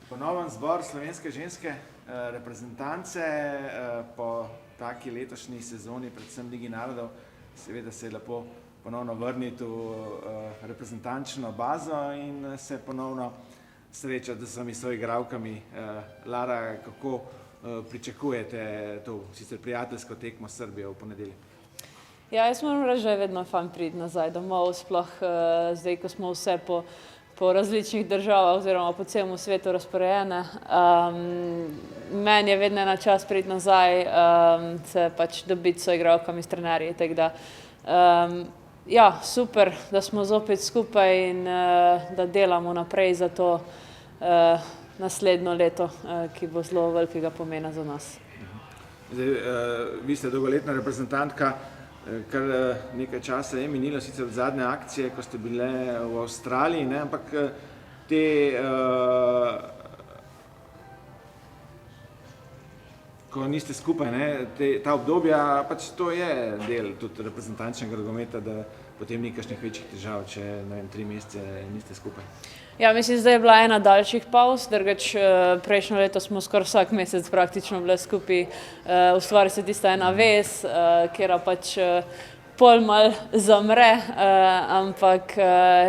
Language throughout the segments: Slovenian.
Ponoven zbor slovenske ženske reprezentance po taki letošnji sezoni, predvsem Ligi narodov, seveda se je lepo ponovno vrniti v reprezentančno bazo in se ponovno srečati z vsemi soigralkami. Lara, kako pričakujete to sicer prijateljsko tekmo s Srbijo v ponedeljek? Ja, jaz moram reči, da je vedno fajn priti nazaj domov, sploh zdaj, ko smo vse po različnih državah oziroma po celem svetu razporejene. Meni je vedno ena čas priti nazaj, se pač dobiti s soigralkami, s trenerji, tako da ja, super, da smo zopet skupaj in da delamo naprej za to naslednjo leto, ki bo zelo velikega pomena za nas. Zdaj, vi ste dolgoletna reprezentantka, kar nekaj časa je minilo, sicer od zadnje akcije, ko ste bile v Avstraliji, ne, ampak ko niste skupaj, ne, ta obdobja, pač to je del tudi reprezentančnega nogometa, da potem ni kakšnih večjih težav, če, ne vem, 3 mesece niste skupaj. Ja, mislim, zdaj je bila ena daljših pavz, drugač prejšnjo leto smo skoraj vsak mesec praktično bile skupaj, ustvari se tista ena vez, kjera pač pol mal zamre, ampak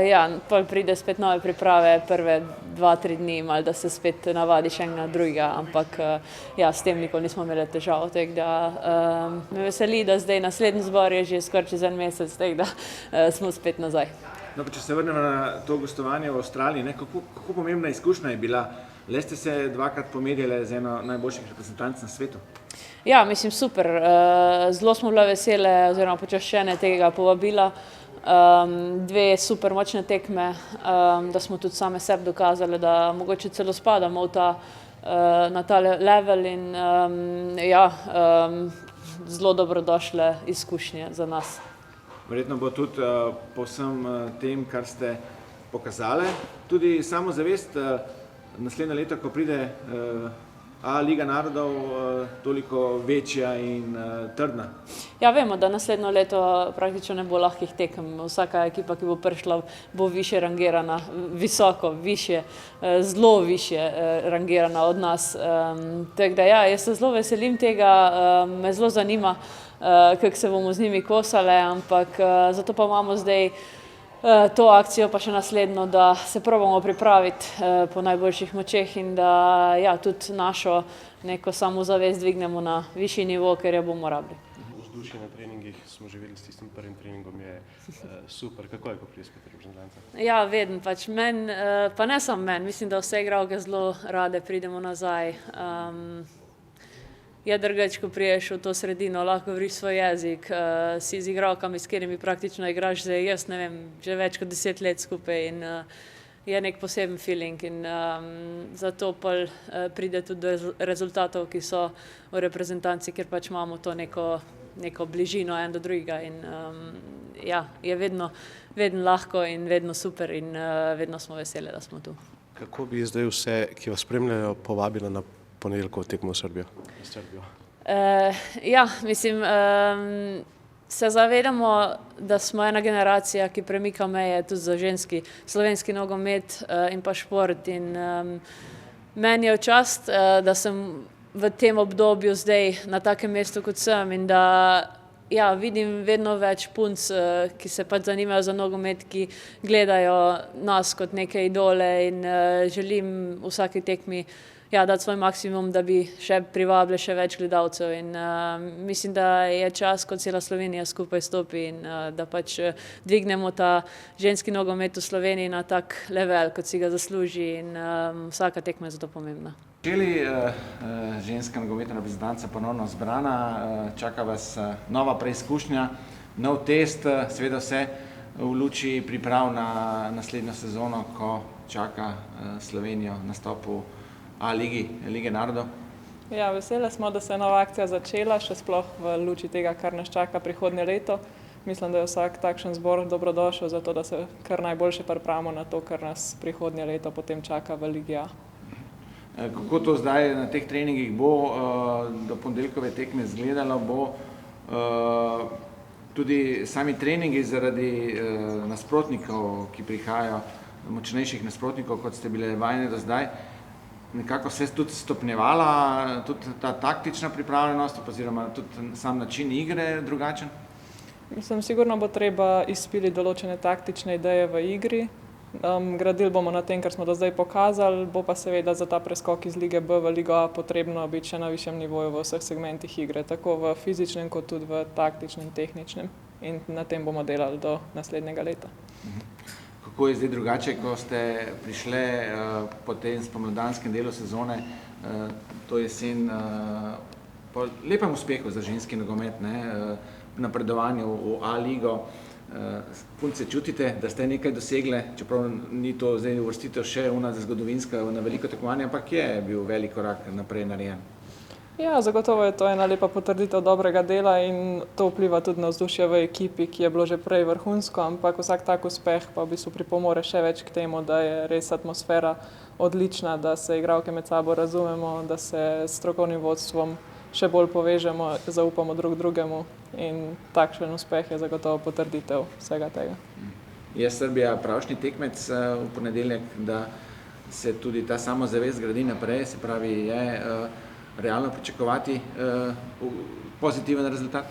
ja, pol pride spet nove priprave, prve 2-3 dni, malo da se spet navadiš enega drugega, ampak ja, s tem nikoli nismo imeli težav, tako da me veseli, da zdaj naslednji zbor je že skoraj čez en mesec, tako da smo spet nazaj. No, pa če se vrnemo na to gostovanje v Avstraliji, ne, kako pomembna izkušnja je bila? Le ste se 2-krat pomerjali z eno najboljših reprezentanc na svetu? Ja, mislim, super. Zelo smo bile vesele oziroma počaščene tega povabila. 2 super močne tekme, da smo tudi same sebi dokazali, da mogoče celo spadamo na ta level in ja, zelo dobrodošle izkušnje za nas. Verjetno bo tudi po vsem tem, kar ste pokazali, tudi samozavest naslednje leto, ko pride Liga narodov, toliko večja in trdna. Ja, vemo, da naslednjo leto praktično ne bo lahkih tekem. Vsaka ekipa, ki bo prišla, bo više rangirana, visoko, više, zelo više rangirana od nas. Tako da ja, jaz se zelo veselim tega, me zelo zanima, kako se bomo z njimi kosale, ampak zato pa imamo zdaj to akcijo pa še naslednjo, da se probamo pripraviti po najboljših močeh in da ja, tudi našo neko samozavest dvignemo na višji nivo, ker jo bomo rabili. Vzdušje na treningih smo živeli s tistim prvim treningom, je super. Kako je, ko pride spet reprezentanca? Ja, vedno, pač meni, pa ne samo meni, mislim, da vse igralke zelo rade pridemo nazaj. Je drugače, ko priješ v to sredino, lahko govoriš svoj jezik, si z igralkami, s katerimi praktično igraš zdaj, jaz ne vem, že več kot 10 let skupaj in je nek poseben feeling in zato pol pride tudi do rezultatov, ki so v reprezentanci, ker pač imamo to neko bližino en do drugega in ja, je vedno lahko in vedno super in vedno smo veseli, da smo tu. Kako bi zdaj vse, ki vas spremljajo, povabila na ponedeljkovo tekmo v Srbijo? Ja, mislim, se zavedamo, da smo ena generacija, ki premika meje tudi za ženski slovenski nogomet in pa šport in meni je v čast, da sem v tem obdobju zdaj na takem mestu, kot sem in da ja, vidim vedno več punc, ki se pač zanimajo za nogomet, ki gledajo nas kot neke idole in želim v vsaki tekmi ja, dati svoj maksimum, da bi še privabili še več gledalcev in mislim, da je čas, ko cela Slovenija skupaj stopi in da pač dvignemo ta ženski nogomet v Sloveniji na tak level, kot si ga zasluži in vsaka tekma je zato pomembna. Včeraj ženska nogometna reprezentanca ponovno zbrana, čaka vas nova preizkušnja, nov test, seveda vse v luči priprav na naslednjo sezono, ko čaka Slovenijo nastopu Lige narodov. Ja, vesele smo, da se je nova akcija začela, še sploh v luči tega, kar nas čaka prihodnje leto. Mislim, da je vsak takšen zbor dobrodošel, zato da se kar najboljše pripravimo na to, kar nas prihodnje leto potem čaka v Ligi A. Kako to zdaj na teh treningih bo do ponedeljkove tekme izgledalo? Bo tudi sami treningi zaradi nasprotnikov, ki prihajajo, močnejših nasprotnikov, kot ste bile vajene do zdaj, nekako se tudi stopnjevala, tudi ta taktična pripravljenost oziroma tudi sam način igre drugačen? Mislim, sigurno bo treba izpiliti določene taktične ideje v igri. Gradili bomo na tem, kar smo do zdaj pokazali, bo pa seveda za ta preskok iz lige B v ligo A potrebno biti še na višjem nivoju v vseh segmentih igre, tako v fizičnem kot tudi v taktičnem, tehničnem. In na tem bomo delali do naslednjega leta. Kako je zdaj drugače, ko ste prišli po tem spomladanskem delu sezone, to jesen, po lepem uspehu za ženski nogomet, napredovanju v A ligo. Punce, čutite, da ste nekaj dosegle, čeprav ni to zdaj uvrstitev še za zgodovinska na veliko tekmovanje, ampak je bil velik korak naprej narejen? Ja, zagotovo je to ena lepa potrditev dobrega dela in to vpliva tudi na vzdušje v ekipi, ki je bilo že prej vrhunsko, ampak vsak tak uspeh pa v bistvu pripomore še več k temu, da je res atmosfera odlična, da se igralke med sabo razumemo, da se s strokovnim vodstvom še bolj povežemo, zaupamo drug drugemu in takšen uspeh je zagotovo potrditev vsega tega. Je Srbija pravšnji tekmec v ponedeljek, da se tudi ta samozavest gradi naprej, se pravi, je realno pričakovati pozitiven rezultat?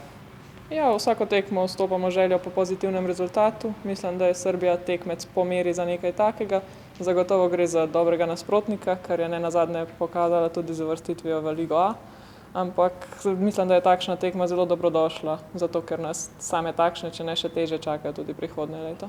Ja, vsako tekmo vstopamo željo po pozitivnem rezultatu. Mislim, da je Srbija tekmec po meri za nekaj takega. Zagotovo gre za dobrega nasprotnika, kar je nenazadnje pokazala tudi z uvrstitvijo v Ligo A. Ampak mislim, da je takšna tekma zelo dobrodošla, zato ker nas same takšne, če ne še teže, čakajo tudi prihodnje leto.